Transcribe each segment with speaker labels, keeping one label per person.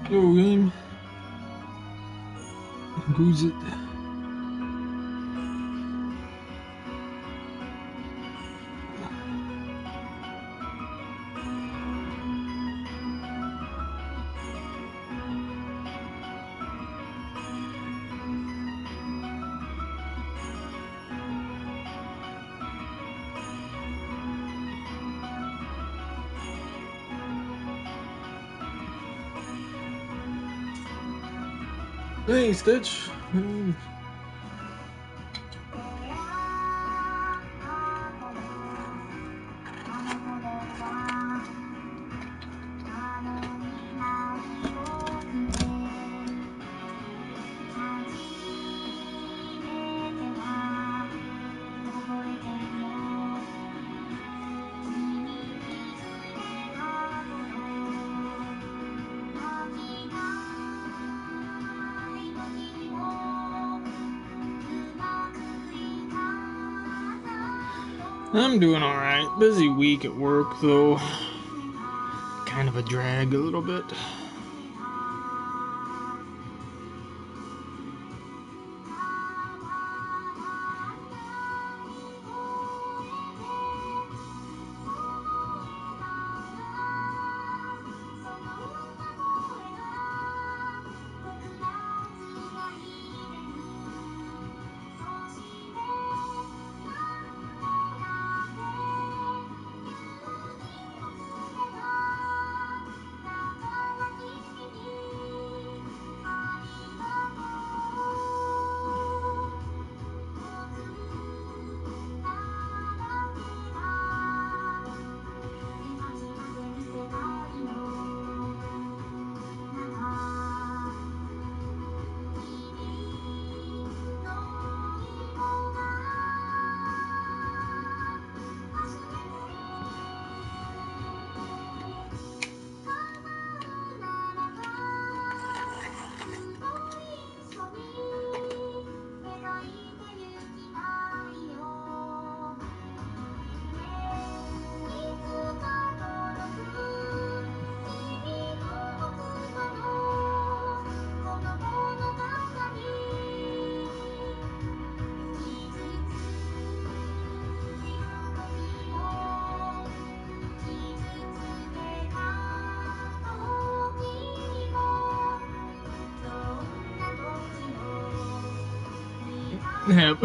Speaker 1: Yo, game. Who's it? Hey, Stitch. I'm doing alright. Busy week at work, though. Kind of a drag a little bit. Yep.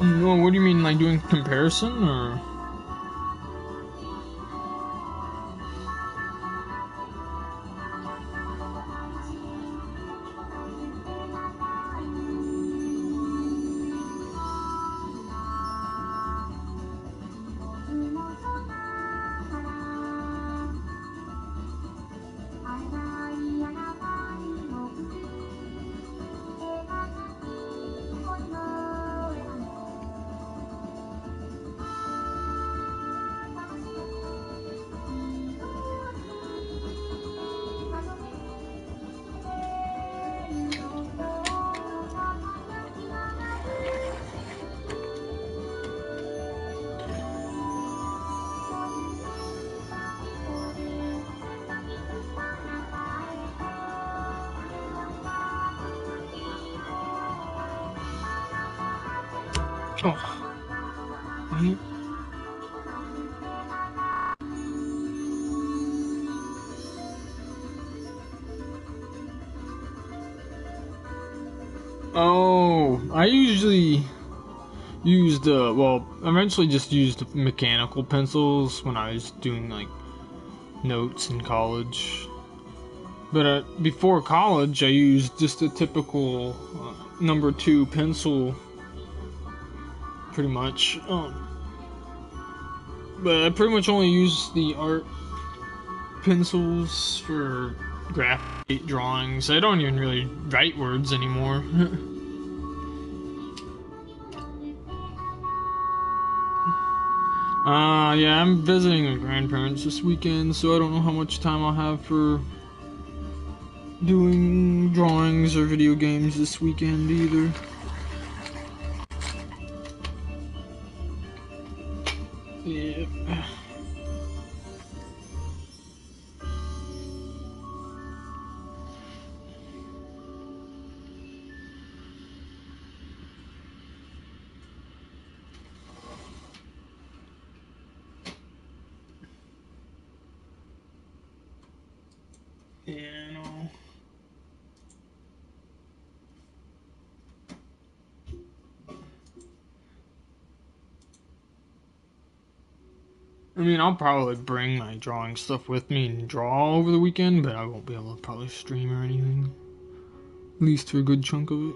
Speaker 1: No, what do you mean, like doing comparison, or? Oh. Oh, I usually used well, eventually just used mechanical pencils when I was doing like notes in college. But before college, I used just a typical number 2 pencil, pretty much. But I pretty much only use the art pencils for graphic drawings. I don't even really write words anymore. Yeah, I'm visiting my grandparents this weekend, so I don't know how much time I'll have for doing drawings or video games this weekend either. Yeah. Yeah, no. I mean, I'll probably bring my drawing stuff with me and draw over the weekend, but I won't be able to probably stream or anything. At least for a good chunk of it.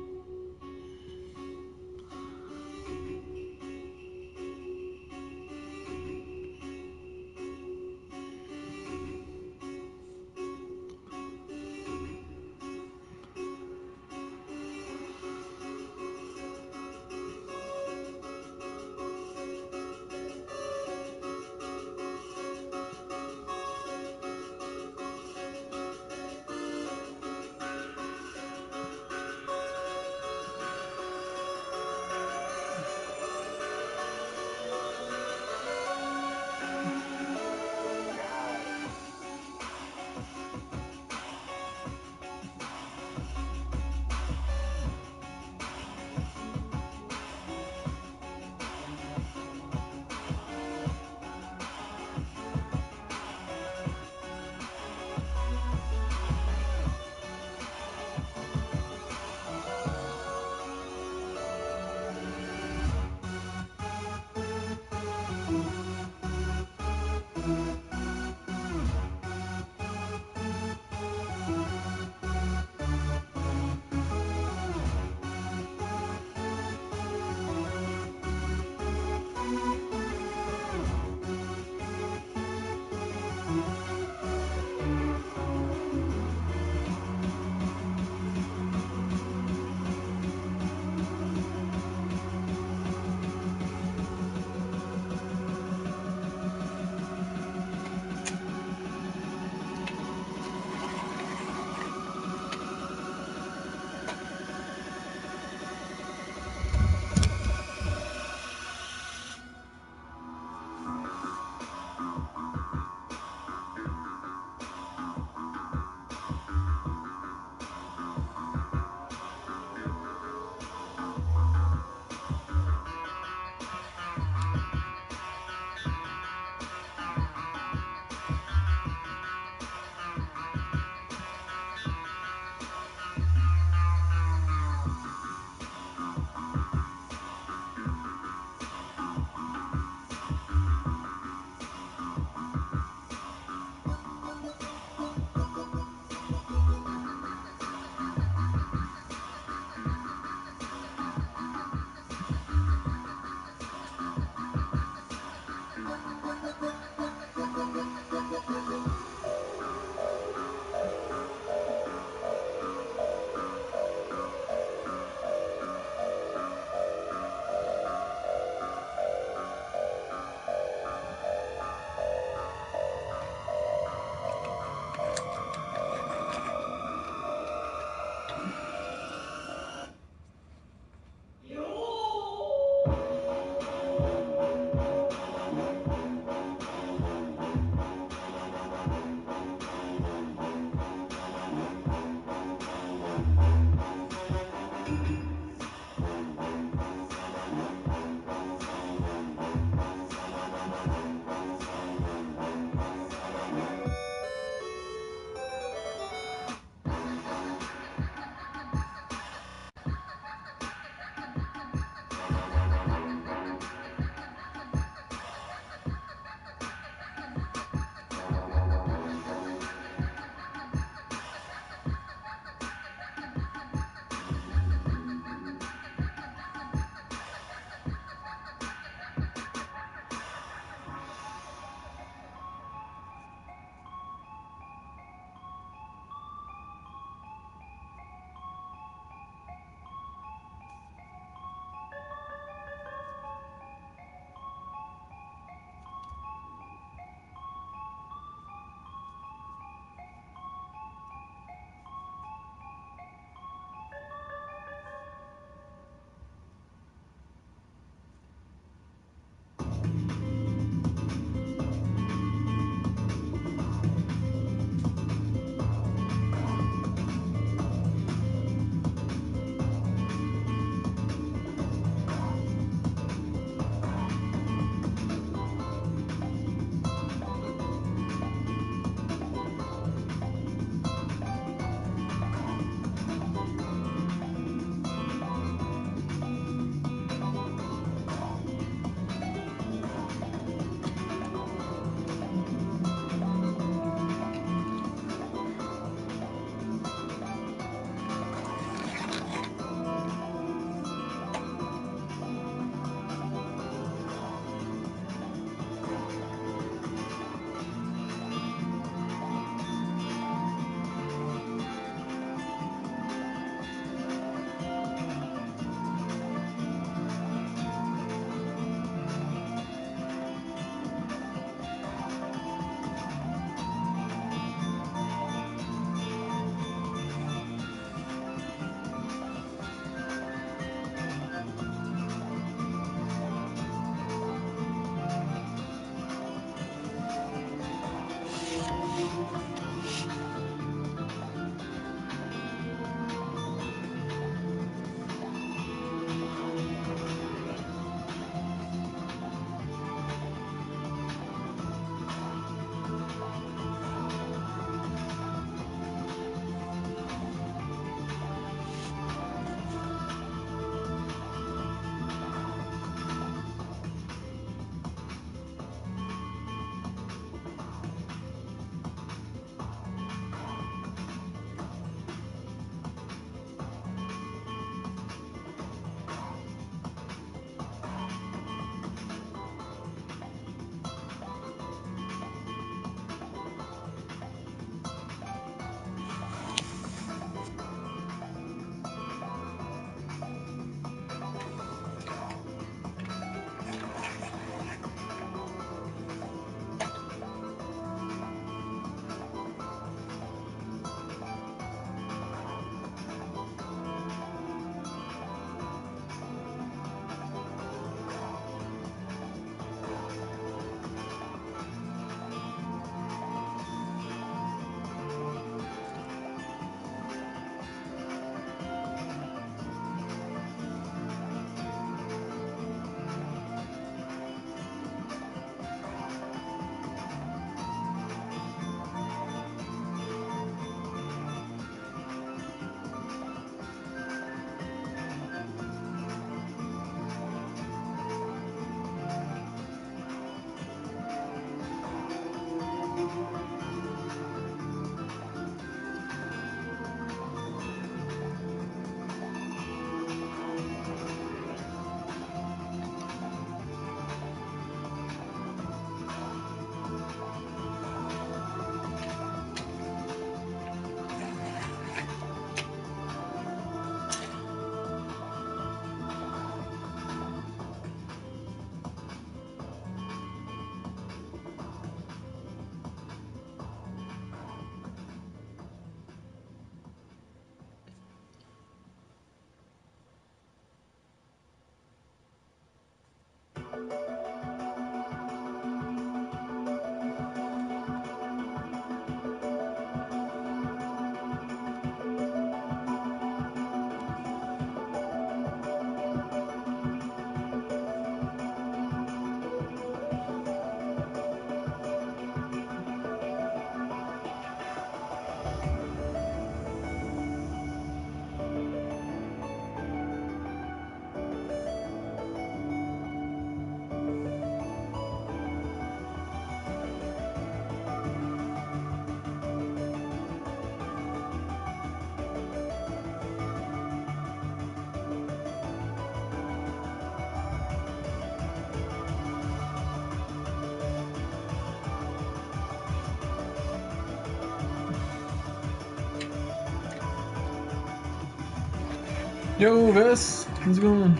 Speaker 1: Yo, Vess, how's it going?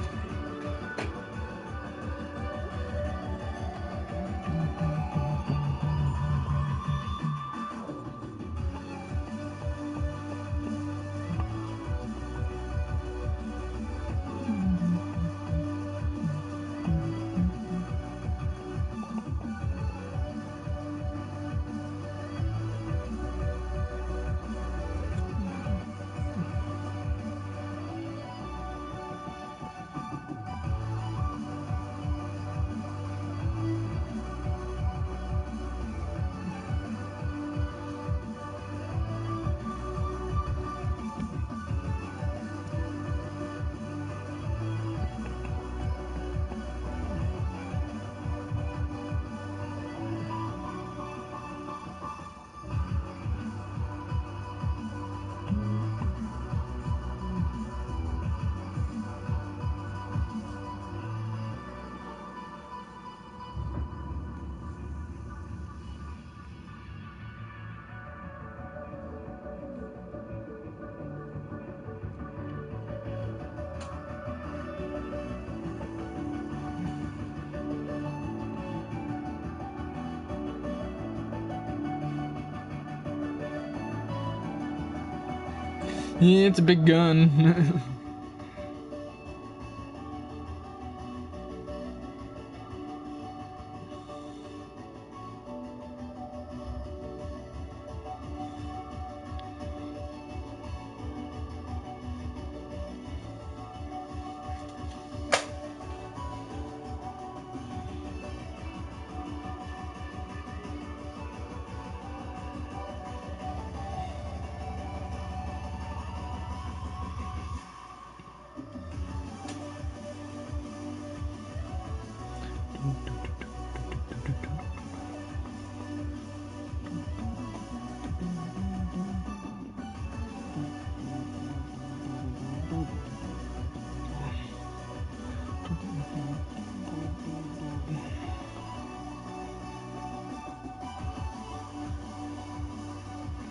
Speaker 1: Yeah, it's a big gun.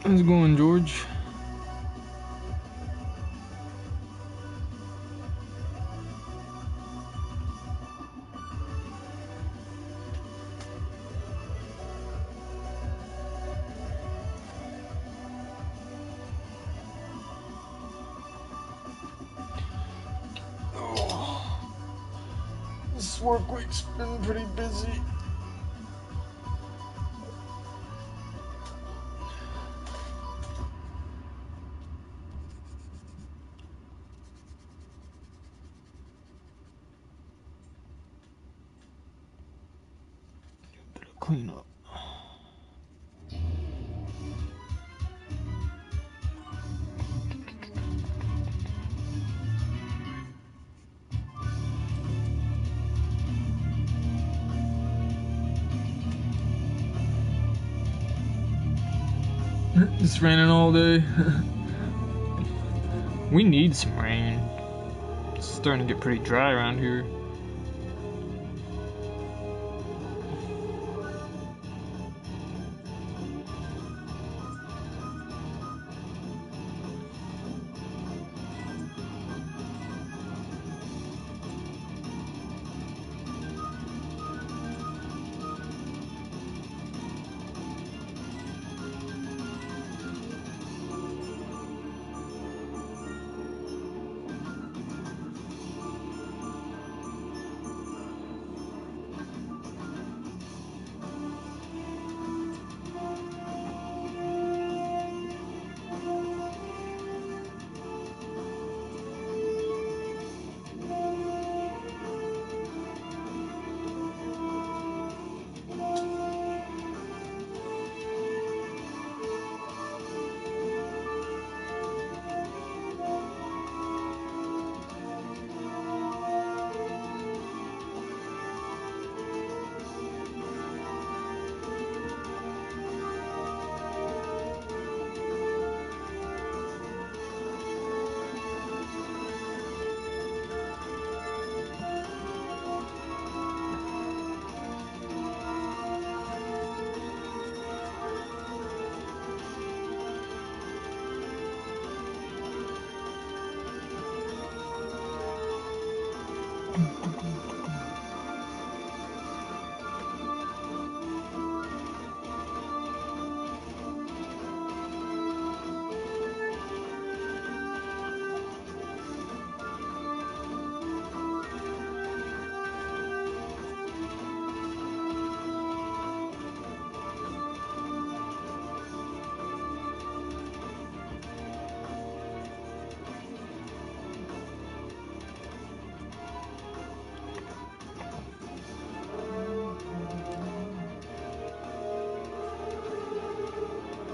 Speaker 1: How's it going, George? Oh, this work week's been pretty busy. Better clean up. It's raining all day. We need some rain. It's starting to get pretty dry around here.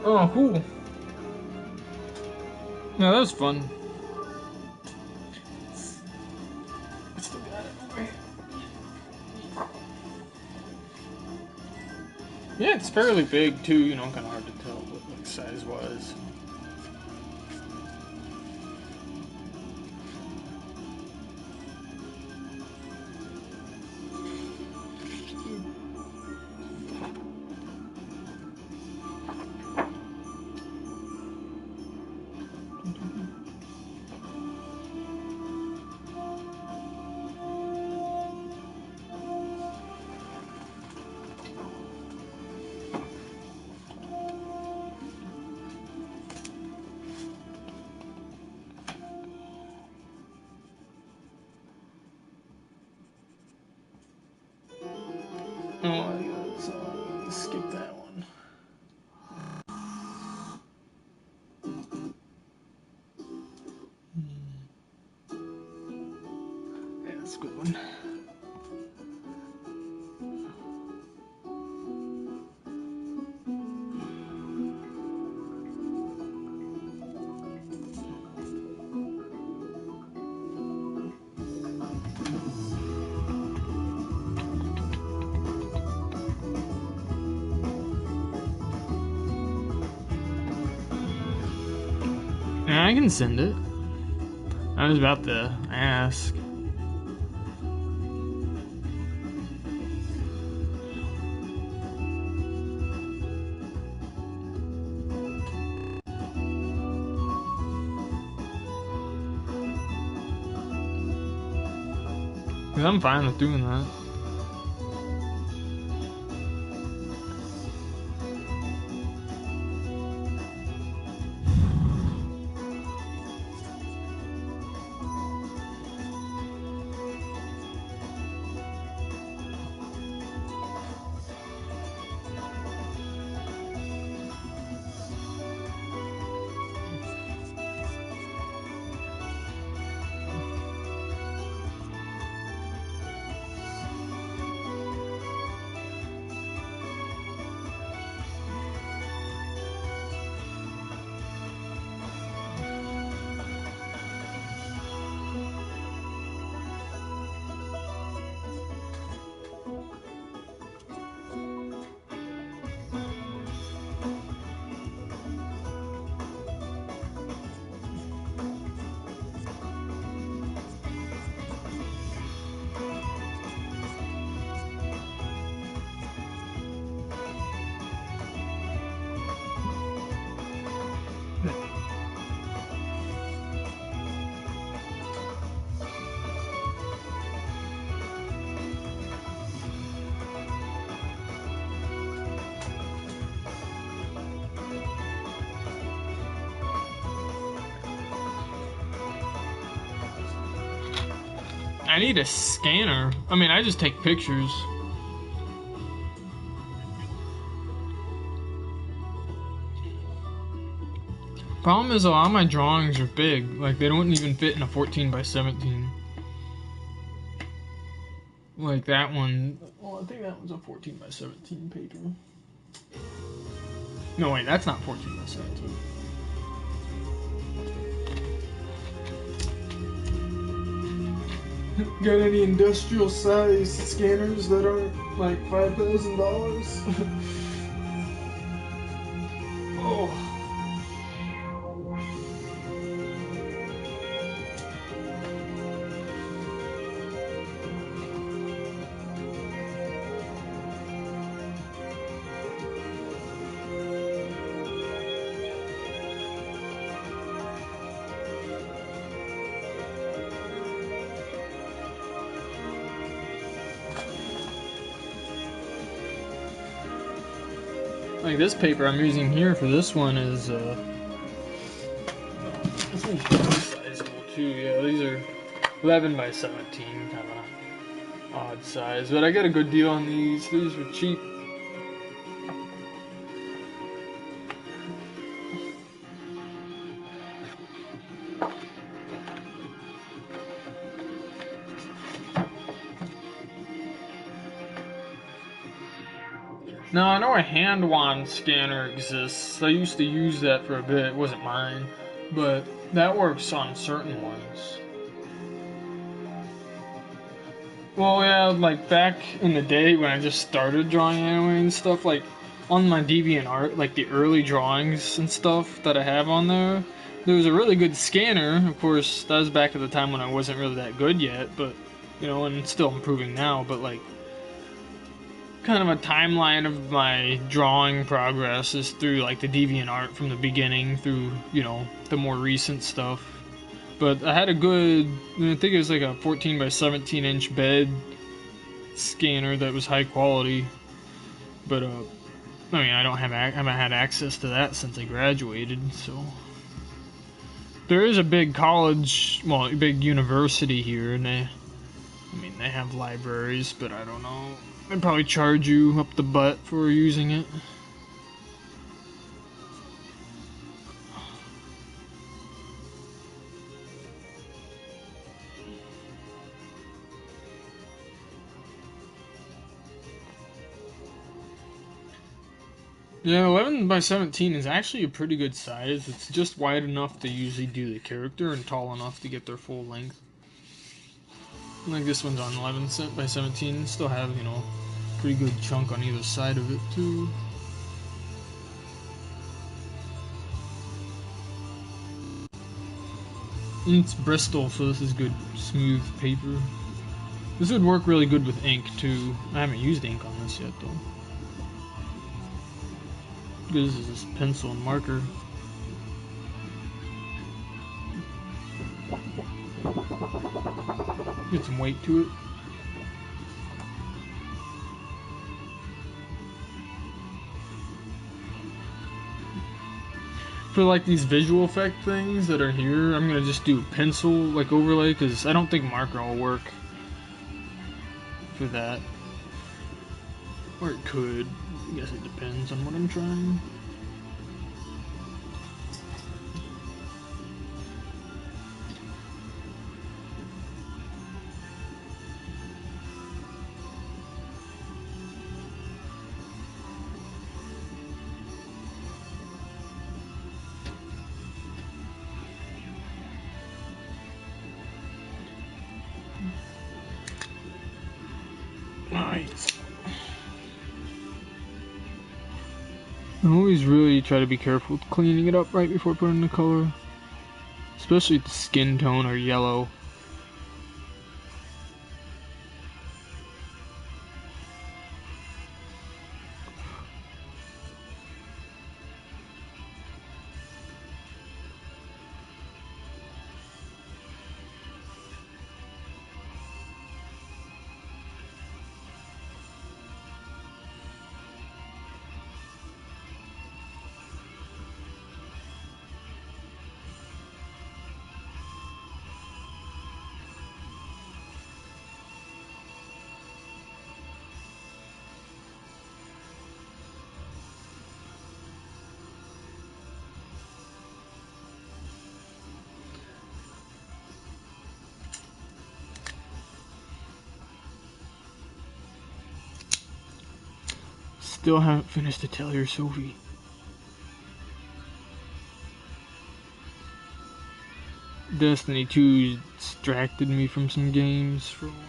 Speaker 1: Oh, cool. Yeah, that was fun. I still got it over here. Yeah, it's fairly big too, you know, kind of hard to tell what like size-wise. Oh, let's skip that one. Yeah, that's a good one. Yeah, I can send it. I was about to ask. Cause I'm fine with doing that. I need a scanner. I mean, I just take pictures. Problem is, a lot of my drawings are big. Like, they don't even fit in a 14 by 17. Like that one. Well, I think that one's a 14 by 17 paper. No, wait, that's not 14 by 17. Got any industrial size scanners that aren't like $5,000? Oh. Like this paper I'm using here for this one is this one's pretty sizable too. Yeah, these are 11 by 17, kind of odd size, but I got a good deal on these. These were cheap. Now I know a hand wand scanner exists. I used to use that for a bit. It wasn't mine, but that works on certain ones. Well, yeah, like back in the day when I just started drawing anime and stuff, like on my DeviantArt, like the early drawings and stuff that I have on there was a really good scanner. Of course, that was back at the time when I wasn't really that good yet, but you know, and still improving now. But like, kind of a timeline of my drawing progress is through like the DeviantArt from the beginning through, you know, the more recent stuff. But I had a good, I think it was like a 14 by 17 inch bed scanner that was high quality. But I mean, I haven't had access to that since I graduated. So there is a big college, well, a big university here, and they have libraries, but I don't know. They'd probably charge you up the butt for using it. Yeah, 11 by 17 is actually a pretty good size. It's just wide enough to usually do the character and tall enough to get their full length. Like this one's on 11 by 17. Still have, you know, pretty good chunk on either side of it too. And it's Bristol, so this is good, smooth paper. This would work really good with ink too. I haven't used ink on this yet though. This is just pencil and marker. Get some weight to it. For like these visual effect things that are here, I'm gonna just do pencil like overlay because I don't think marker will work for that. Or it could. I guess it depends on what I'm trying. Nice. I always really try to be careful with cleaning it up right before putting the color. Especially if the skin tone or yellow. Still haven't finished the Tell Your Sophie. Destiny 2 distracted me from some games for a while.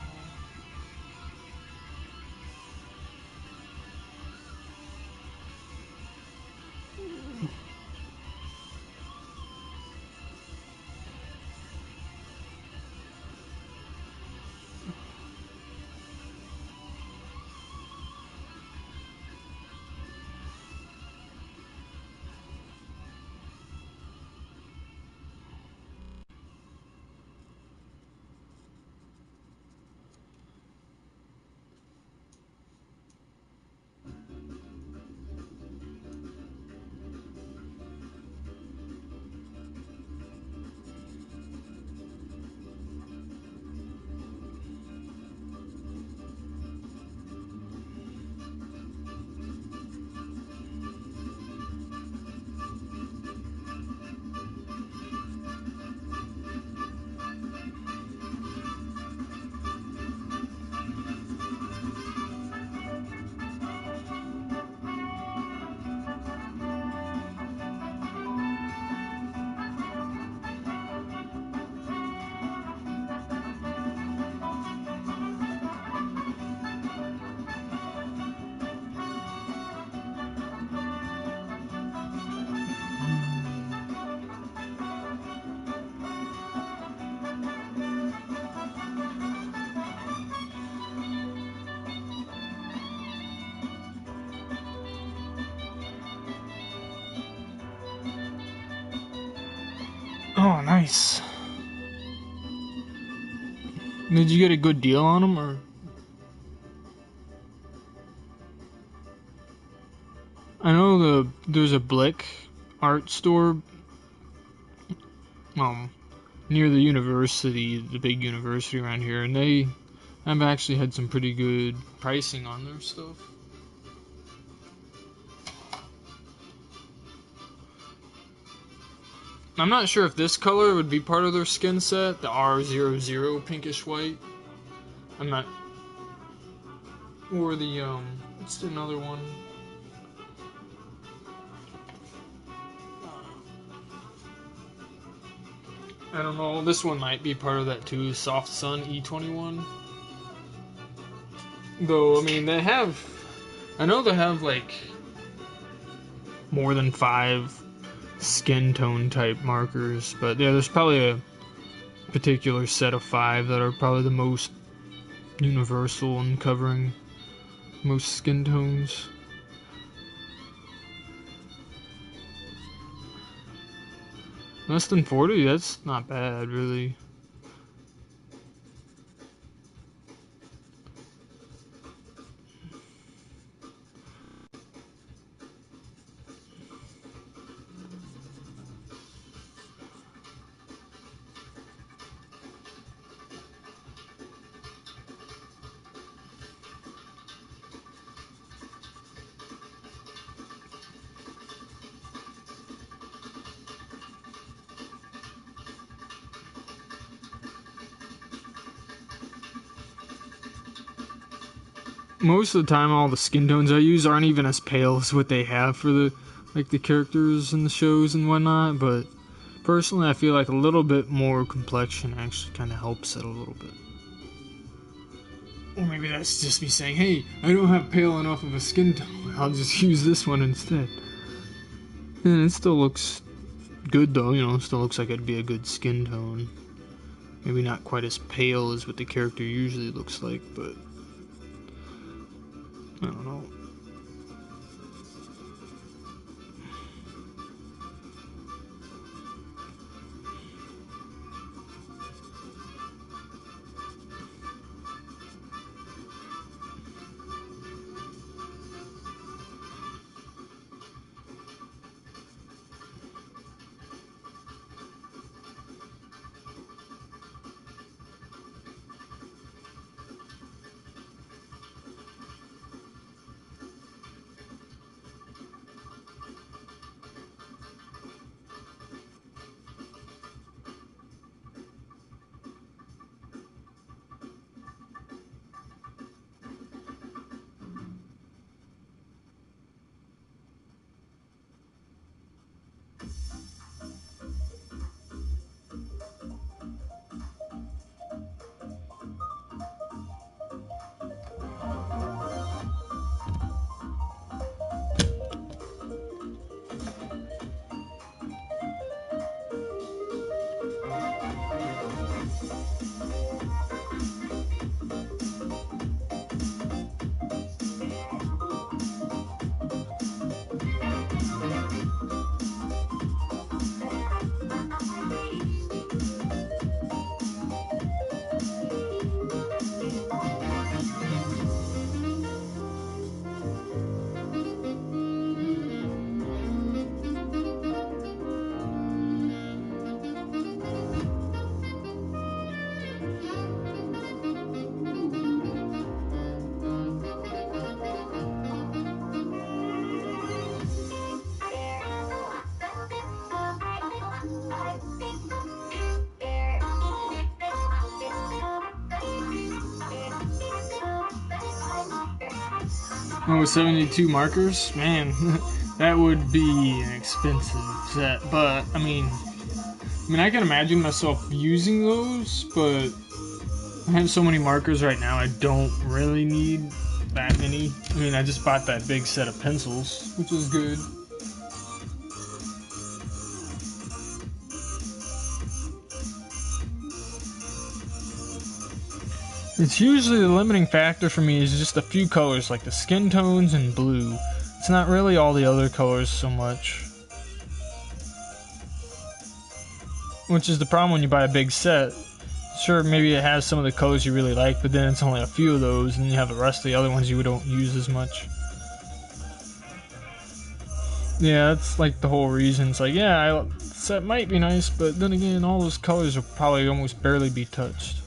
Speaker 1: Oh, nice. Did you get a good deal on them, or? I know there's a Blick art store near the university, the big university around here, and they have actually had some pretty good pricing on their stuff. I'm not sure if this color would be part of their skin set, the R00 pinkish white. I'm not. Or the, what's another one? I don't know, this one might be part of that too, Soft Sun E21. Though, I mean, I know they have like more than 5 skin tone type markers, but yeah, there's probably a particular set of 5 that are probably the most universal in covering most skin tones. Less than 40, that's not bad, really. Most of the time, all the skin tones I use aren't even as pale as what they have for the characters in the shows and whatnot, but personally I feel like a little bit more complexion actually kind of helps it a little bit. Or maybe that's just me saying, hey, I don't have pale enough of a skin tone, I'll just use this one instead. And it still looks good though, you know, it still looks like it'd be a good skin tone. Maybe not quite as pale as what the character usually looks like, but I don't know. Oh, 72 markers? Man, that would be an expensive set, but I mean, I can imagine myself using those, but I have so many markers right now, I don't really need that many. I mean, I just bought that big set of pencils, which is good. It's usually the limiting factor for me is just a few colors, like the skin tones and blue. It's not really all the other colors so much. which is the problem when you buy a big set. Sure, maybe it has some of the colors you really like, but then it's only a few of those, and you have the rest of the other ones you don't use as much. Yeah, that's like the whole reason. It's like, yeah, set might be nice, but then again, all those colors will probably almost barely be touched.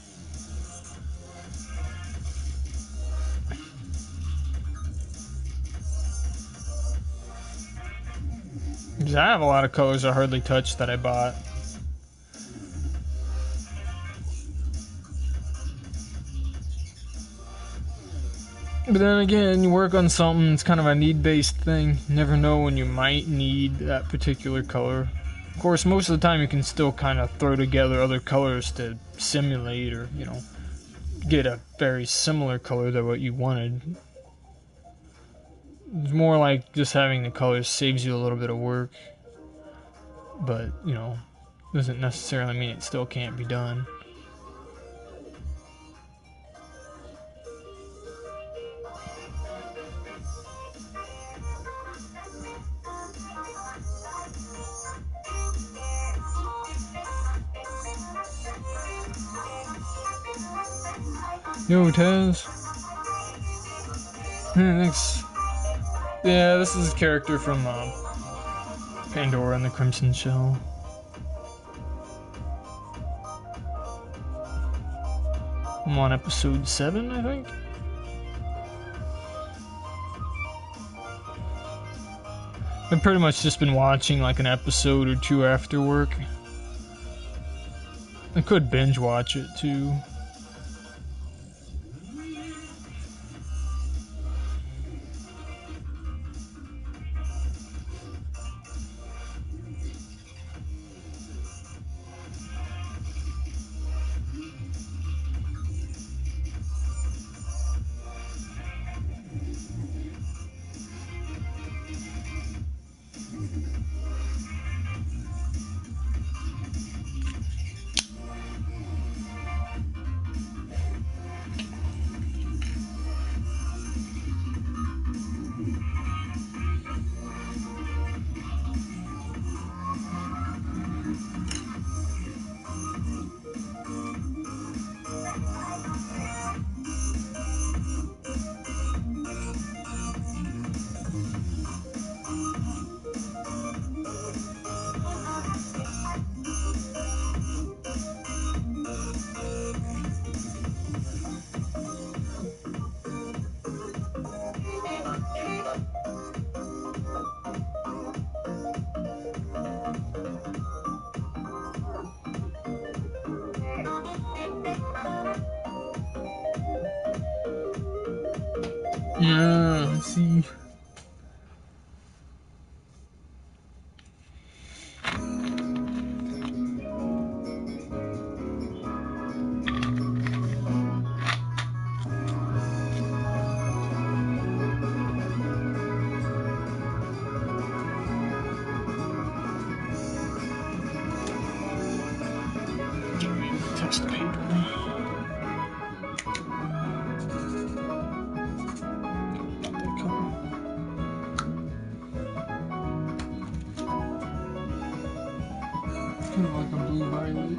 Speaker 1: Because I have a lot of colors I hardly touched that I bought. But then again, you work on something, it's kind of a need-based thing. You never know when you might need that particular color. Of course, most of the time you can still kind of throw together other colors to simulate or, you know, get a very similar color to what you wanted. It's more like just having the colors saves you a little bit of work. But, you know, doesn't necessarily mean it still can't be done. Yo, Taz. Thanks. Yeah, this is a character from Pandora and the Crimson Shell. I'm on episode 7, I think. I've pretty much just been watching like an episode or two after work. I could binge watch it too. Yeah, let's see. Test paper. Kind of like a blue violet.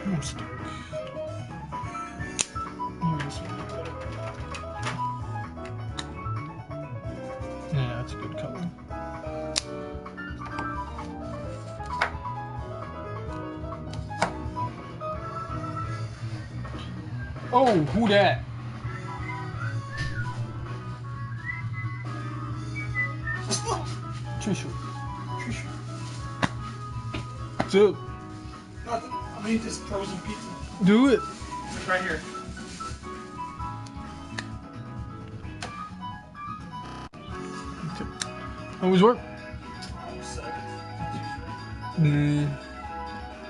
Speaker 1: I'm stuck. Yeah, that's a good color. Oh, who that? Trisha.
Speaker 2: Trisha.
Speaker 1: What's up?
Speaker 2: Nothing. I'm gonna eat this frozen pizza.
Speaker 1: Do it.
Speaker 2: It's right here.
Speaker 1: How was work?
Speaker 2: Sucks.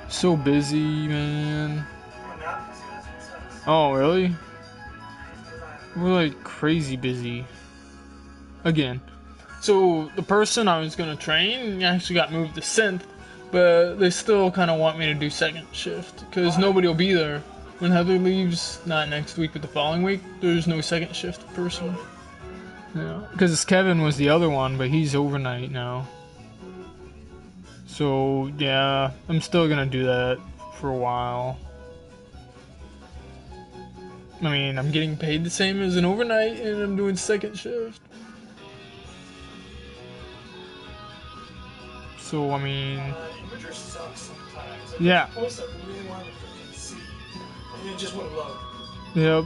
Speaker 1: So busy, man.
Speaker 2: I'm not busy, that's what sucks.
Speaker 1: Oh, really? We're like crazy busy. Again. So the person I was gonna train actually got moved to synth, but they still kind of want me to do second shift because nobody will be there when Heather leaves. Not next week, but the following week. There's no second shift person. Yeah, because Kevin was the other one, but he's overnight now. So yeah, I'm still gonna do that for a while. I mean, I'm getting paid the same as an overnight, and I'm doing second shift. So I mean,
Speaker 2: Imager sucks sometimes.
Speaker 1: Yeah.
Speaker 2: Post that we really wanted to freaking see, and it just wouldn't load.
Speaker 1: yep.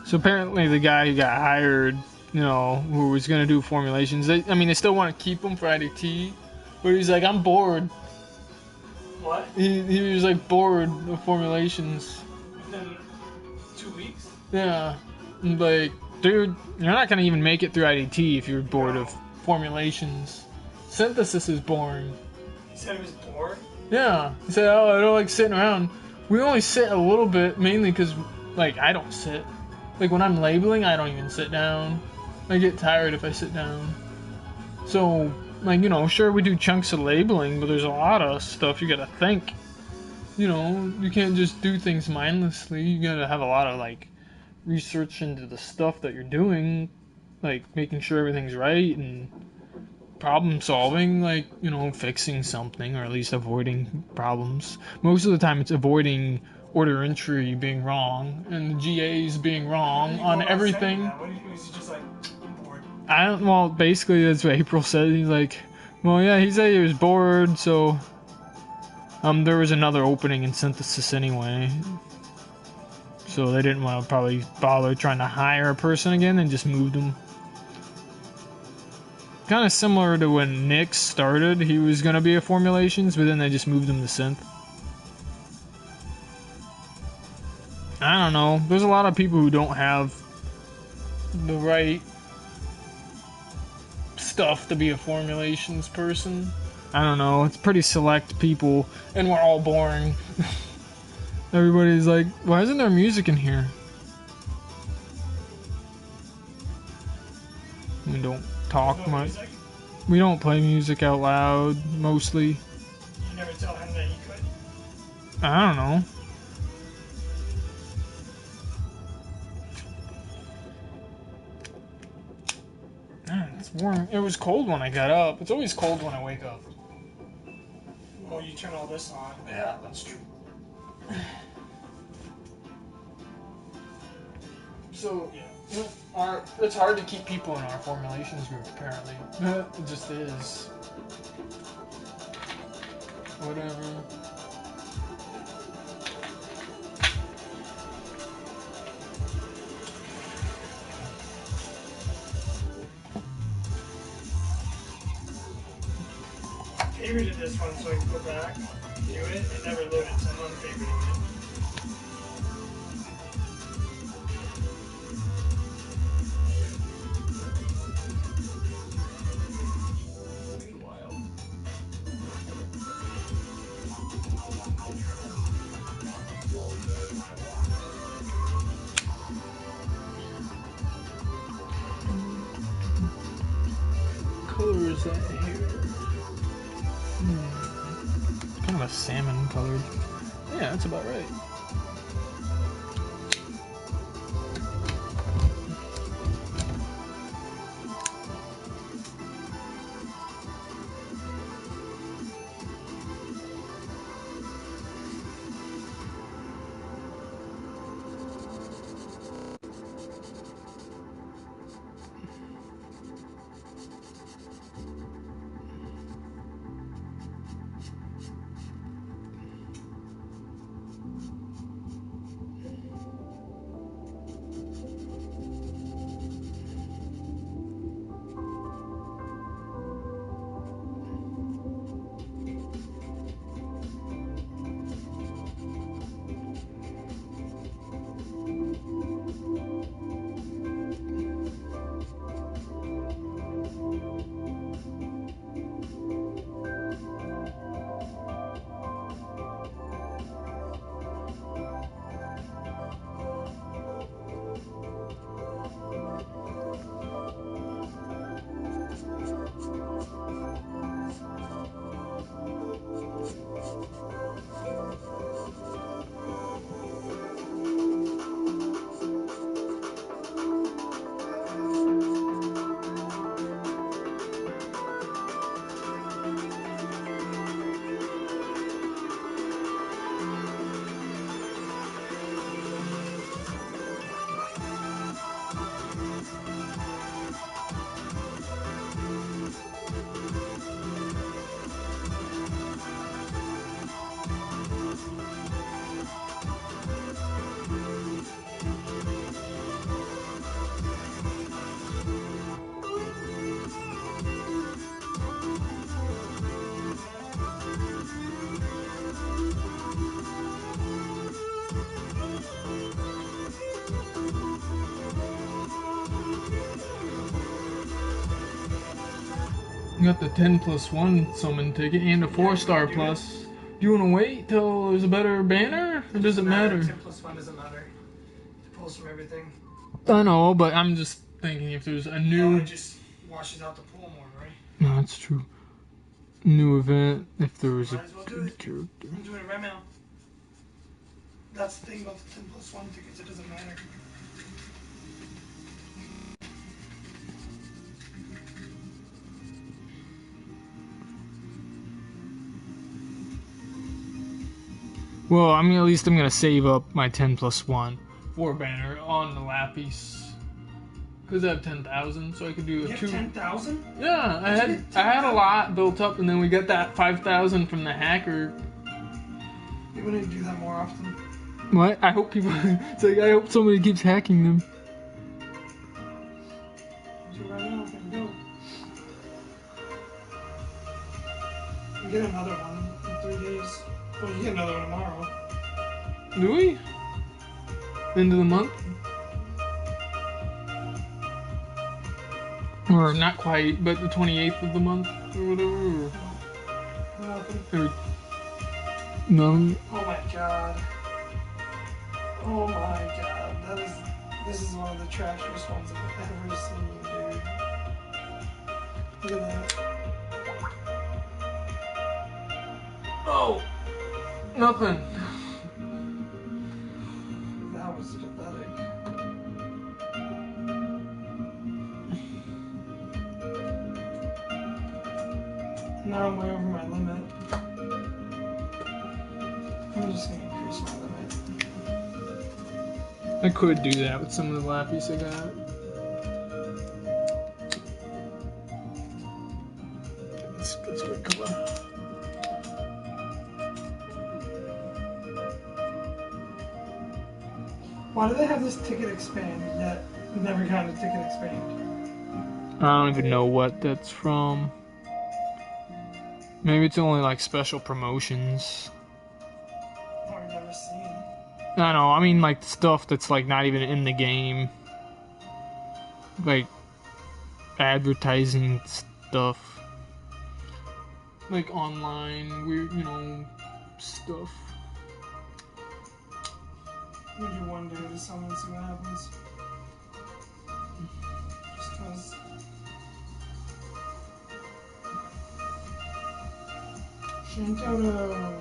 Speaker 1: So apparently the guy who got hired, you know, who was going to do formulations, they still want to keep him for IDT, but he's like, I'm bored.
Speaker 2: What?
Speaker 1: He was like bored of formulations.
Speaker 2: Within 2 weeks?
Speaker 1: Yeah. And like, dude, you're not going to even make it through IDT if you're bored of formulations. Synthesis is boring.
Speaker 2: He said he was bored?
Speaker 1: Yeah. He said, oh, I don't like sitting around. We only sit a little bit, mainly because, like, I don't sit. Like, when I'm labeling, I don't even sit down. I get tired if I sit down. So, like, you know, sure, we do chunks of labeling, but there's a lot of stuff you gotta think. You know, you can't just do things mindlessly. You gotta have a lot of, like, research into the stuff that you're doing. Like, making sure everything's right and problem solving, like, you know, fixing something or at least avoiding problems. Most of the time, it's avoiding order entry being wrong and the GAs being wrong on everything.
Speaker 2: What is he just like, I'm bored?
Speaker 1: Well, basically that's what April said. He's like, well, yeah, he said he was bored, so there was another opening in synthesis anyway. So they didn't want to probably bother trying to hire a person again and just moved him. Kind of similar to when Nick started. He was going to be a formulations, but then they just moved him to synth. I don't know. There's a lot of people who don't have the right stuff to be a formulations person. I don't know. It's pretty select people, and we're all boring. Everybody's like, why isn't there music in here? We don't talk much.
Speaker 2: Music?
Speaker 1: We don't play music out loud, mostly.
Speaker 2: You never tell him that he could?
Speaker 1: I don't know. Man, it's warm. It was cold when I got up. It's always cold when I wake up.
Speaker 2: Well, you turn all this on.
Speaker 1: Yeah, that's true. So, yeah, it's hard to keep people in our formulations group, apparently. It just is. Whatever.
Speaker 2: Favorited this one so I can go back, do it, and never load it, so I'm unfavoriting it.
Speaker 1: Color is that hair? Kind of a salmon colored. Yeah, that's about right. got the 10+1 summon ticket and a 4-star plus. Do you want to wait till there's a better banner? Or does it matter?
Speaker 2: 10+1 doesn't matter. It pulls from everything.
Speaker 1: I know, but I'm just thinking if there's a new...
Speaker 2: No, it just washes out the pool more, right?
Speaker 1: No, that's true. New event, if there was
Speaker 2: Might
Speaker 1: a
Speaker 2: as well do
Speaker 1: good
Speaker 2: it.
Speaker 1: character.
Speaker 2: I'm doing it right now. That's the thing about the 10+1 tickets, it doesn't matter.
Speaker 1: Well, I mean, at least I'm gonna save up my 10+1 for banner on the Lapis. Cause I have 10,000, so I could do
Speaker 2: You
Speaker 1: a
Speaker 2: have
Speaker 1: 2.
Speaker 2: 10,000?
Speaker 1: Yeah, I had a lot built up, and then we got that 5,000 from the hacker.
Speaker 2: People need to do that more often.
Speaker 1: What? I hope people. It's like I hope somebody keeps hacking them.
Speaker 2: Do it right now. There we go. You get another one in 3 days. Well, you get another one tomorrow.
Speaker 1: Do we? End of the month? Or not quite, but the 28th of the month or whatever.
Speaker 2: Nothing.
Speaker 1: Or no.
Speaker 2: Oh my god. Oh my god. This is one of the trashiest ones I've ever seen, dude. Look at that.
Speaker 1: Oh, nothing.
Speaker 2: That was pathetic. Now I'm way over my limit. I'm just gonna increase my limit.
Speaker 1: I could do that with some of the Lapis I got. Let's get color.
Speaker 2: Why do they have this ticket expand yet never gotten a ticket expand?
Speaker 1: I don't even know what that's from. Maybe it's only like special promotions.
Speaker 2: I've never seen.
Speaker 1: I know, I mean like stuff that's like not even in the game. Like advertising stuff. Like online, weird, stuff.
Speaker 2: I'm gonna do one day to summon and see what happens. Just cause. Shantoto.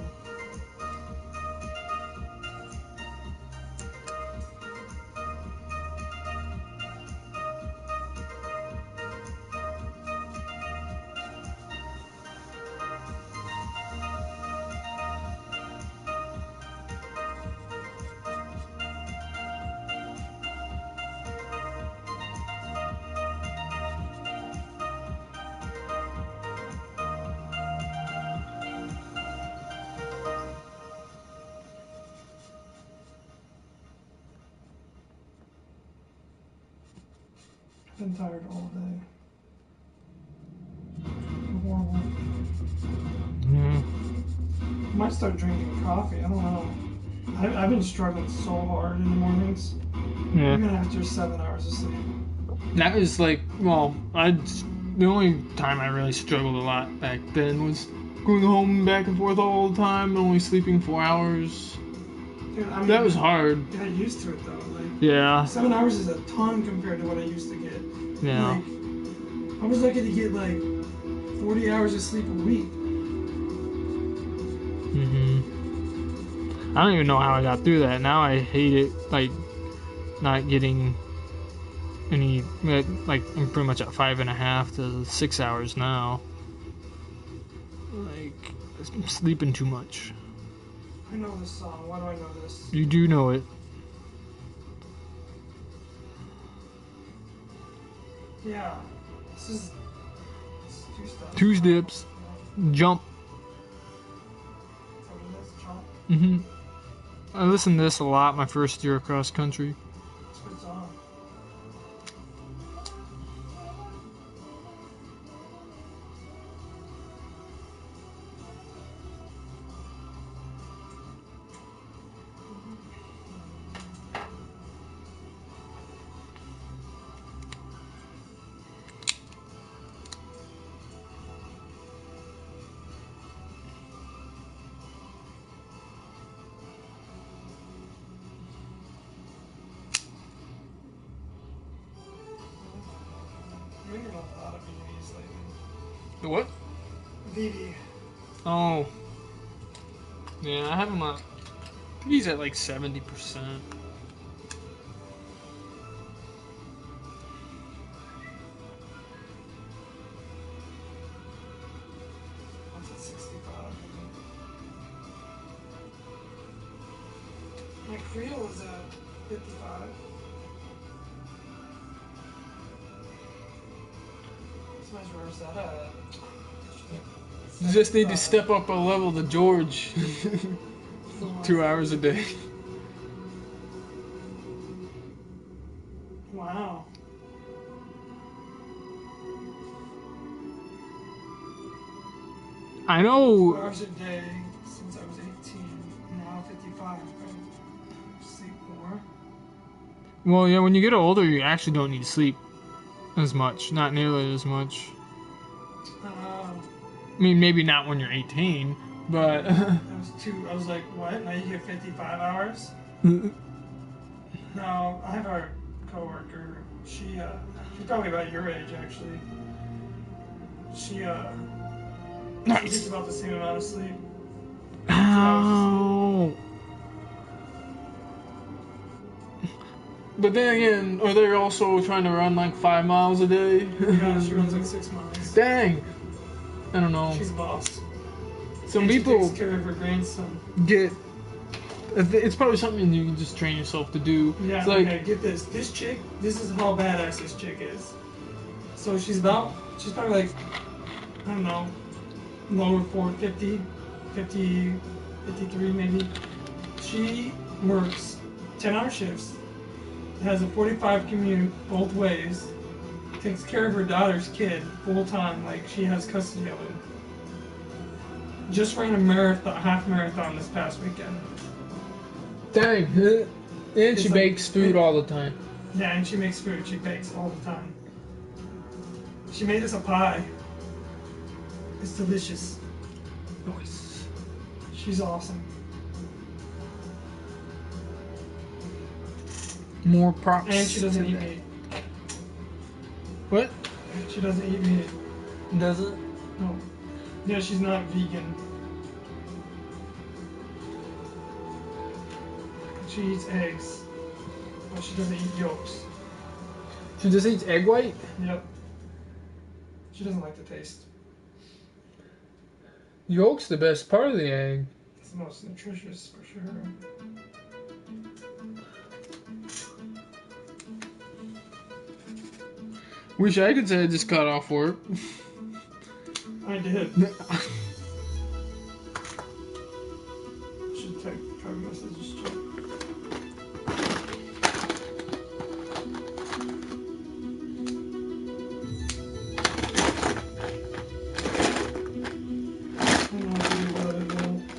Speaker 2: I've been tired all day. Horrible.
Speaker 1: Yeah.
Speaker 2: I might start drinking coffee. I don't know. I've been struggling so hard in the mornings.
Speaker 1: Yeah.
Speaker 2: Even after 7 hours of sleep.
Speaker 1: That was like, well, the only time I really struggled a lot back then was going home back and forth all the time, only sleeping 4 hours.
Speaker 2: Dude, I mean,
Speaker 1: That was hard.
Speaker 2: Got used to it though. Like,
Speaker 1: Yeah.
Speaker 2: 7 hours is a ton compared to what I used to get.
Speaker 1: Yeah.
Speaker 2: Like, I was lucky to get like 40 hours of sleep a week.
Speaker 1: I don't even know how I got through that. Now I hate it, like, not getting any, like, I'm pretty much at 5.5 to 6 hours now. Like, I'm sleeping too much.
Speaker 2: I know this song. Why do I know this?
Speaker 1: You do know it.
Speaker 2: Yeah. This is two steps.
Speaker 1: 2 steps. Jump.
Speaker 2: So this jump.
Speaker 1: I listened to this a lot my first year across country.
Speaker 2: It's a good song.
Speaker 1: The what?
Speaker 2: VV.
Speaker 1: Oh. Yeah, I have him at. I think he's at like 70%.
Speaker 2: One's at 65. My Creel is at 55. So much where's that at?
Speaker 1: You just need to step up a level to George. 2 hours a day.
Speaker 2: Wow.
Speaker 1: I know.
Speaker 2: 2 hours a day since I was 18. Now 55. I sleep more.
Speaker 1: Well, yeah, when you get older, you actually don't need to sleep as much. Not nearly as much. I mean, maybe not when you're 18, but.
Speaker 2: I was like, what? Now you get 55 hours? No, I have a coworker. She's probably about your age, actually. She gets about the same amount of sleep.
Speaker 1: Ow. But then again, are they also trying to run like 5 miles a day?
Speaker 2: Yeah, she runs like 6 miles.
Speaker 1: Dang. I don't know.
Speaker 2: She's a boss.
Speaker 1: Some
Speaker 2: and
Speaker 1: people
Speaker 2: she takes care of her grandson.
Speaker 1: get. It's probably something you can just train yourself to do.
Speaker 2: Yeah,
Speaker 1: it's like,
Speaker 2: okay, get this. This chick, this is how badass this chick is. So she's probably like, I don't know, lower 50, 53 maybe. She works 10-hour shifts, has a 45 commute both ways, takes care of her daughter's kid full time, like she has custody of him. Just ran a marathon, half marathon this past weekend.
Speaker 1: dang. And she bakes food all the time.
Speaker 2: Yeah, and she makes food. She bakes all the time. She made us a pie. It's delicious.
Speaker 1: Nice.
Speaker 2: She's awesome.
Speaker 1: More props.
Speaker 2: And she doesn't
Speaker 1: to
Speaker 2: eat
Speaker 1: that.
Speaker 2: meat.
Speaker 1: What?
Speaker 2: She doesn't eat meat.
Speaker 1: Does it?
Speaker 2: No. Yeah, she's not vegan. She eats eggs, but she doesn't eat yolks.
Speaker 1: She just eats egg white?
Speaker 2: Yep. She doesn't like the taste.
Speaker 1: Yolk's the best part of the egg.
Speaker 2: It's the most nutritious for sure.
Speaker 1: Wish I could say I just got off work.
Speaker 2: I did. Should try to message this chick.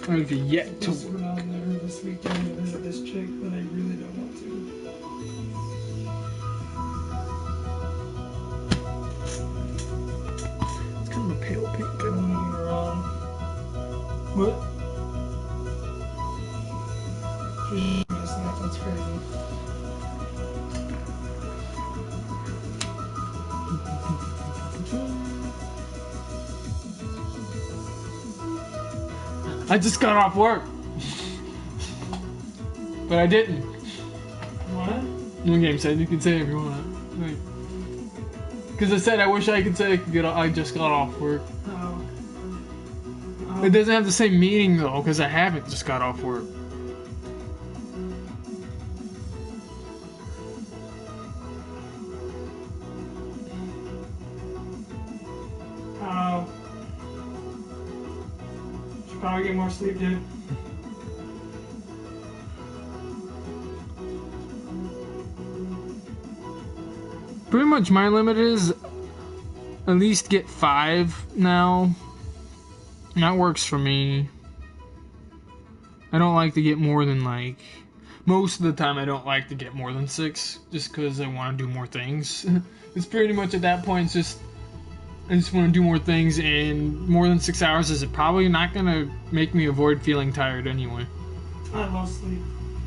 Speaker 1: I've yet to.
Speaker 2: Just went out there this weekend to visit this chick, but I really don't want to.
Speaker 1: It's kind of a pale pink.
Speaker 2: I don't know her on.
Speaker 1: What?
Speaker 2: She's messing up, that's crazy.
Speaker 1: I just got off work. But I didn't.
Speaker 2: What?
Speaker 1: No game said you can say it if you want. Because I said I wish I could say I just got off work.
Speaker 2: Oh.
Speaker 1: It doesn't have the same meaning though, because I haven't just got off work.
Speaker 2: Should probably get more sleep, dude.
Speaker 1: Pretty much my limit is at least get 5 now. And that works for me. I don't like to get more than like... Most of the time I don't like to get more than 6. Just because I want to do more things. It's pretty much at that point it's just... I just want to do more things, and more than 6 hours is probably not going to make me avoid feeling tired anyway.
Speaker 2: I love sleep.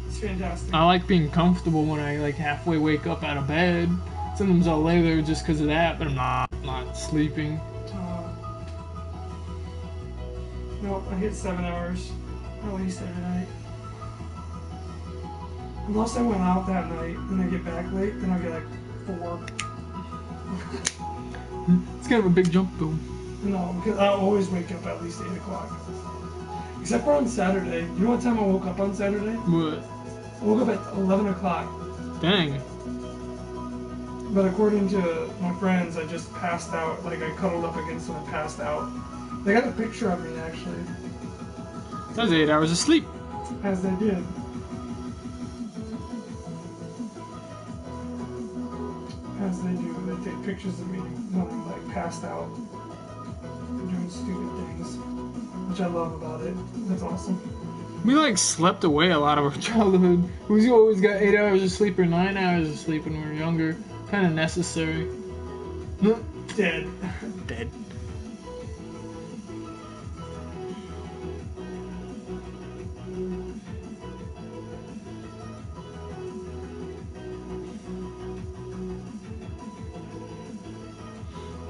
Speaker 2: It's fantastic.
Speaker 1: I like being comfortable when I like halfway wake up out of bed. Sometimes I'll lay there just because of that, but I'm not sleeping.
Speaker 2: No, I get 7 hours at least every night. Unless I went out that night and I get back late, then I'll get like 4.
Speaker 1: It's kind of a big jump though.
Speaker 2: No, because I always wake up at least 8 o'clock. Except for on Saturday. You know what time I woke up on Saturday?
Speaker 1: What?
Speaker 2: I woke up at 11 o'clock.
Speaker 1: Dang.
Speaker 2: But according to my friends, I just passed out. Like I cuddled up against them and passed out. They got a picture of me actually.
Speaker 1: That's 8 hours of sleep.
Speaker 2: As they did. As they do. They take pictures of me when I'm like passed out. Doing stupid things. Which I love about it. That's awesome.
Speaker 1: We like slept away a lot of our childhood. We always got 8 hours of sleep or 9 hours of sleep when we were younger. Kind of necessary.
Speaker 2: Dead.
Speaker 1: Dead.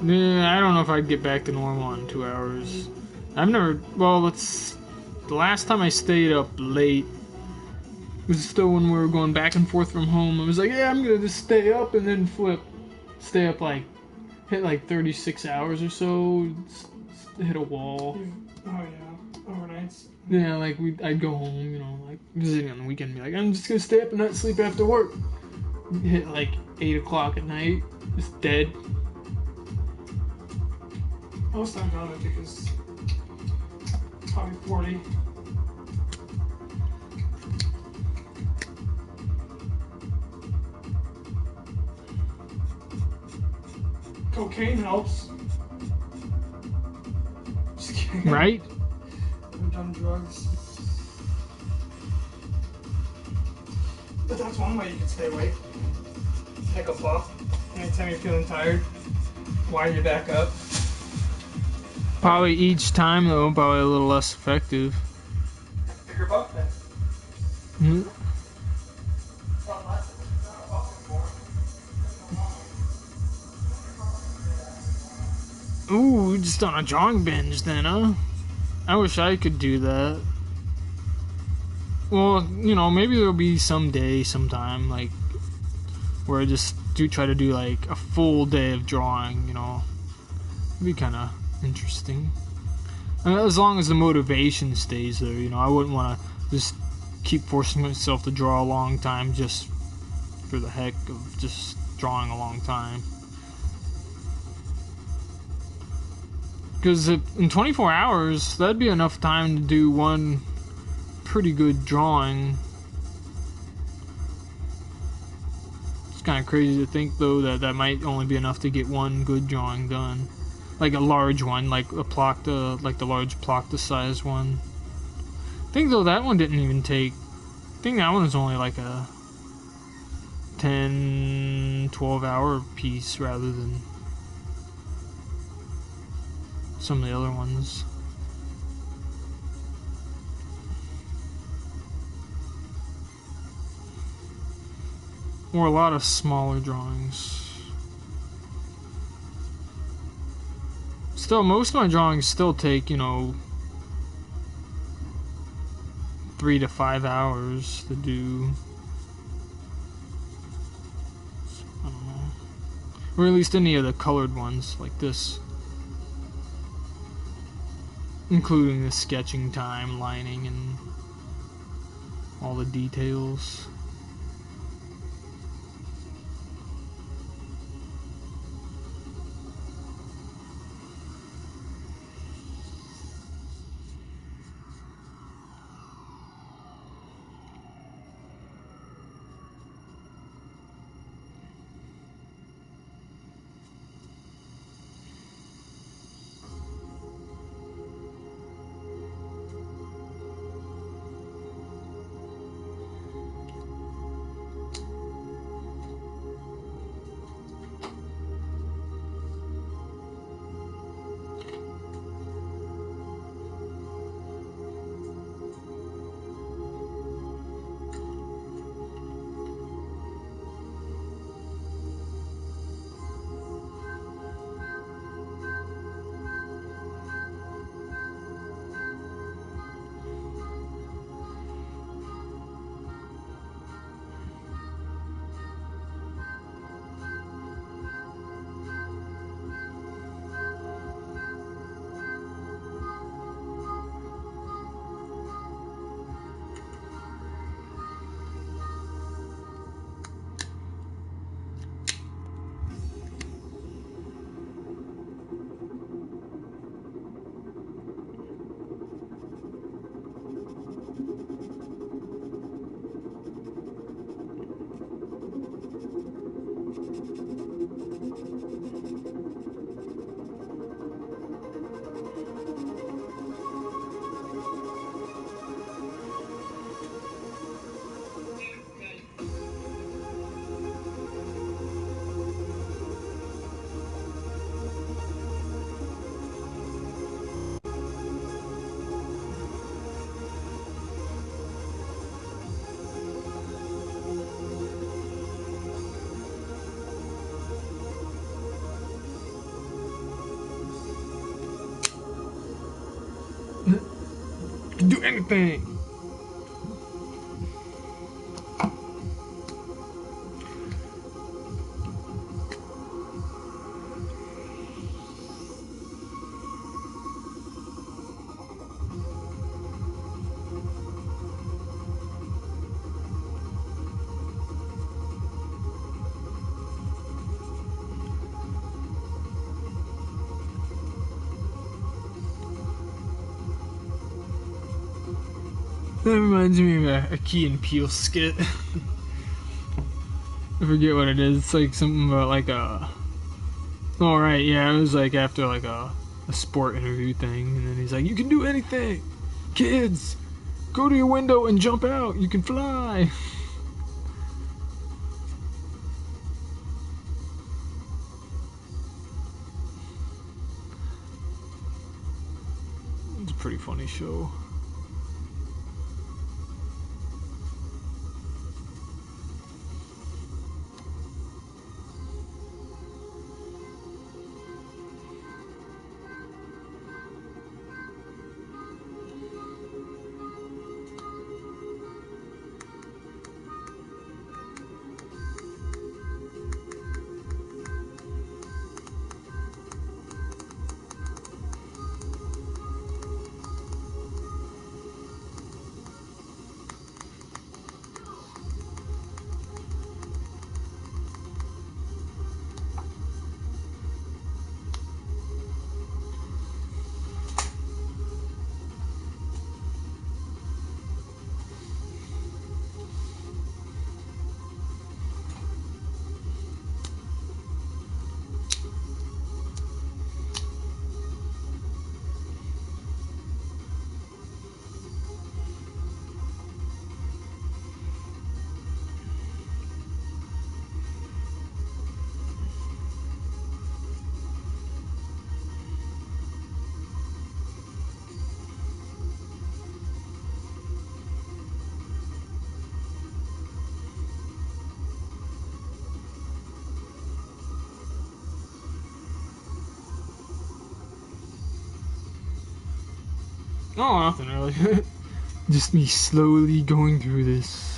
Speaker 1: Yeah, I don't know if I'd get back to normal in 2 hours. I've never. Well, the last time I stayed up late was still when we were going back and forth from home. I was like, yeah, I'm gonna just stay up and then stay up like, hit like 36 hours or so, hit a wall.
Speaker 2: Oh yeah, overnights.
Speaker 1: Yeah, like I'd go home, you know, like visiting on the weekend, and be like, I'm just gonna stay up and not sleep after work. Hit like 8 o'clock at night, just dead.
Speaker 2: Most times I don't because probably 40. Cocaine helps. Just kidding.
Speaker 1: Right?
Speaker 2: I've done drugs. But that's one way you can stay awake. Take a puff. Anytime you're feeling tired, wire you back up.
Speaker 1: Probably each time though, probably a little less effective.
Speaker 2: Bigger buff then.
Speaker 1: Mm-hmm. Ooh, just on a jog binge then, huh? I wish I could do that. Well, you know, maybe there'll be someday, sometime, like, where I just try to do, like, a full day of drawing, you know. It'd be kind of interesting. I mean, as long as the motivation stays there, you know, I wouldn't want to just keep forcing myself to draw a long time just for the heck of just drawing a long time. Because in 24 hours, that'd be enough time to do one pretty good drawing. It's kind of crazy to think, though, that might only be enough to get one good drawing done. Like a large one, like a Plachta, like the large Plachta size one. I think, though, that one didn't even take... I think that one was only like a 10, 12 hour piece rather than some of the other ones. Or a lot of smaller drawings. Still, most of my drawings still take, you know, 3 to 5 hours to do. I don't know. Or at least any of the colored ones, like this. Including the sketching time, lining, and all the details. do anything. That reminds me of a Key and Peele skit. I forget what it is. It's like something about like a. Oh right, yeah, it was like after like a sport interview thing, and then he's like, "You can do anything, kids. Go to your window and jump out. You can fly." It's a pretty funny show. Oh, nothing really. Just me slowly going through this.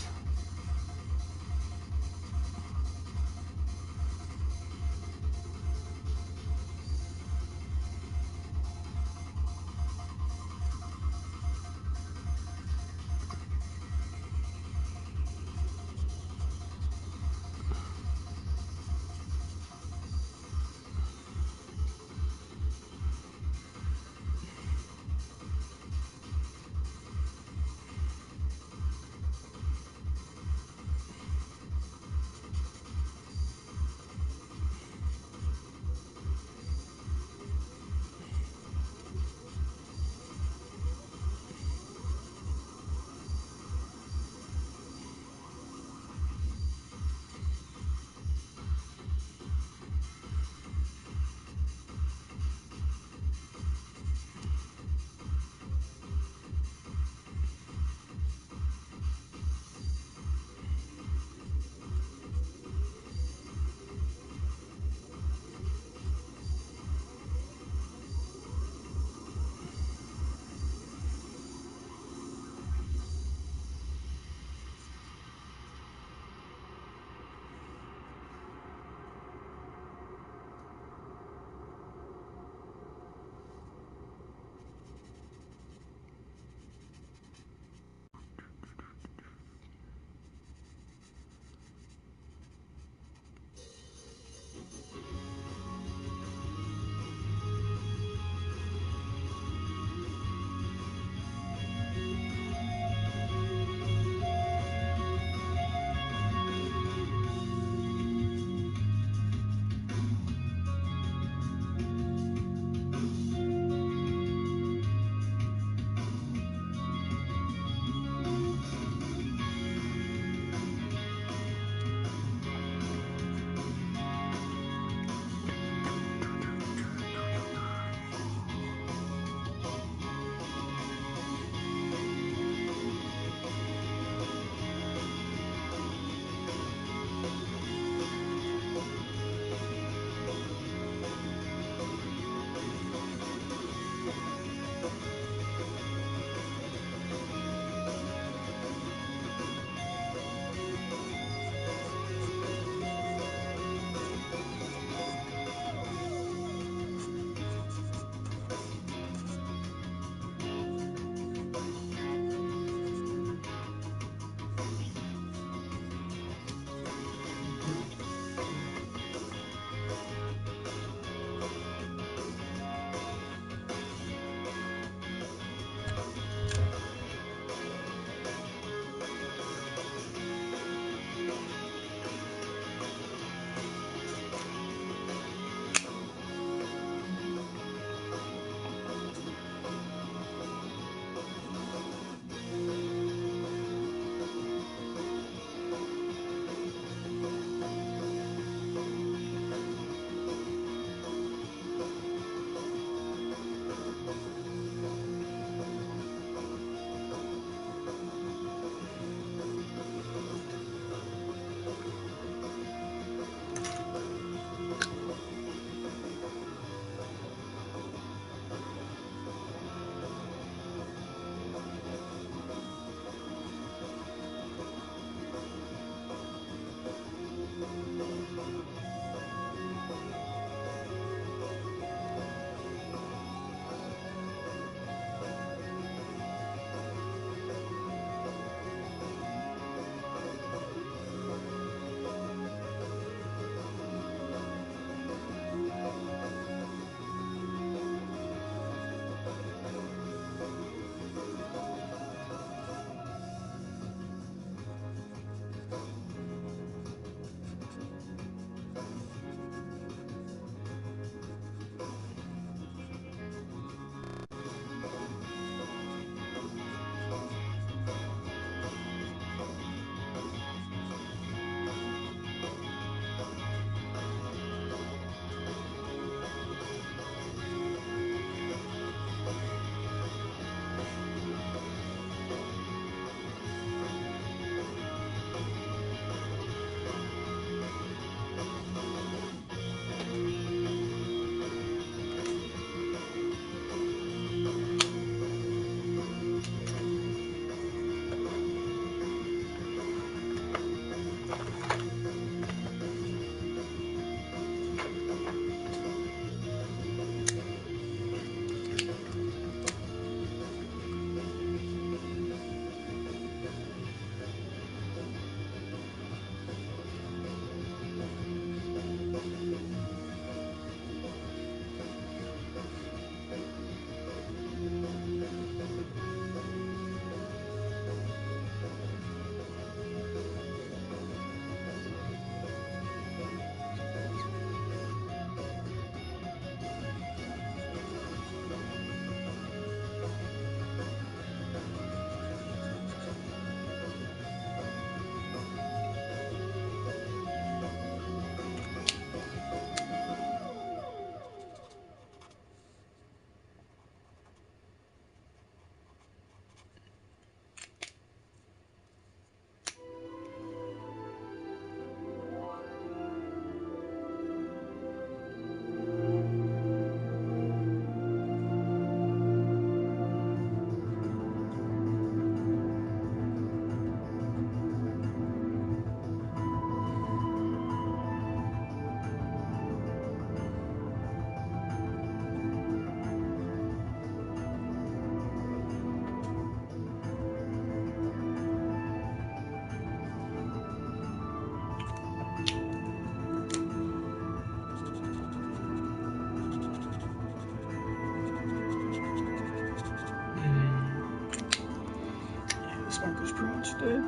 Speaker 1: watched it.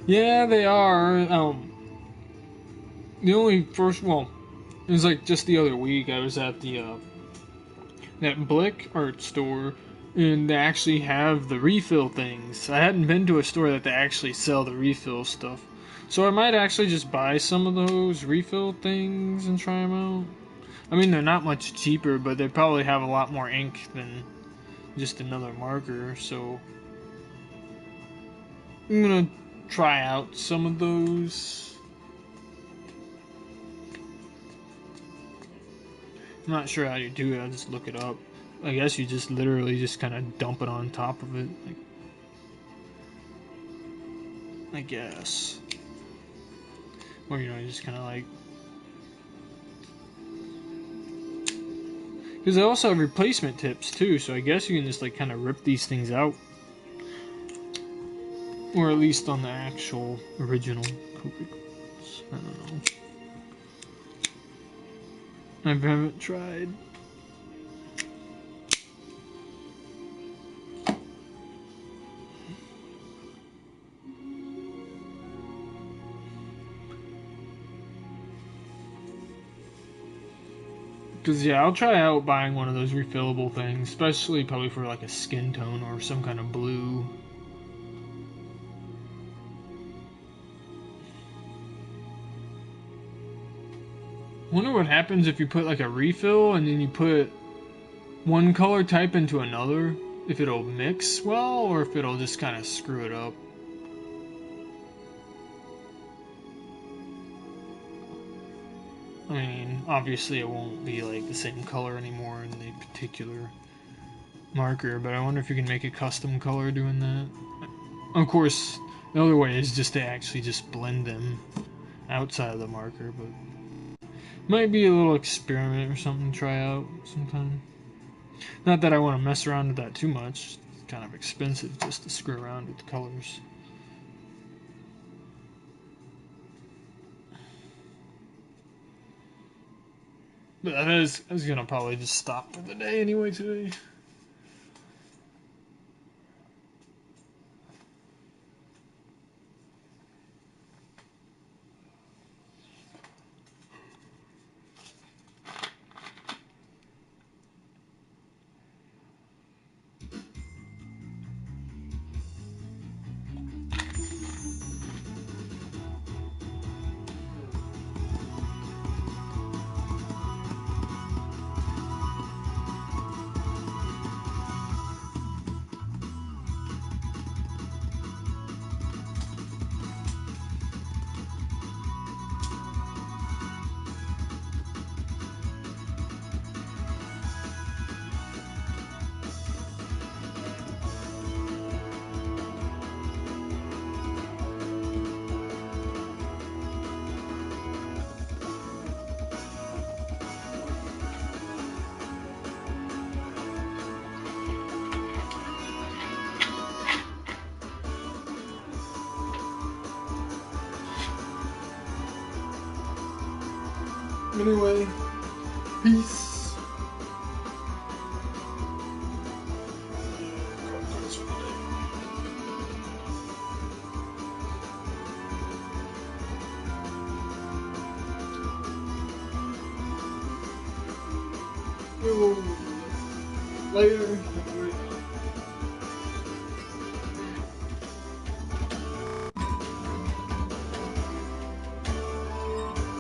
Speaker 1: Yeah, they are. The only first, well, it was like just the other week I was at the that Blick art store, and they actually have the refill things. I hadn't been to a store that they actually sell the refill stuff, so I might actually just buy some of those refill things and try them out. I mean, they're not much cheaper, but they probably have a lot more ink than just another marker, so I'm gonna try out some of those. I'm not sure how you do it, I'll just look it up. I guess you just literally just kind of dump it on top of it, like, I guess. Or, you know, you just kind of like... Because they also have replacement tips too, so I guess you can just like kind of rip these things out. Or at least on the actual original Copics. I don't know. I haven't tried. Because, yeah, I'll try out buying one of those refillable things, especially probably for like a skin tone or some kind of blue. Wonder what happens if you put like a refill and then you put one color type into another, if it'll mix well or if it'll just kind of screw it up. I mean, obviously it won't be like the same color anymore in the particular marker, but I wonder if you can make a custom color doing that. Of course, the other way is just to actually just blend them outside of the marker, but might be a little experiment or something to try out sometime. Not that I want to mess around with that too much. It's kind of expensive just to screw around with the colors. But I was gonna probably just stop for the day anyway today. Anyway, peace. we will later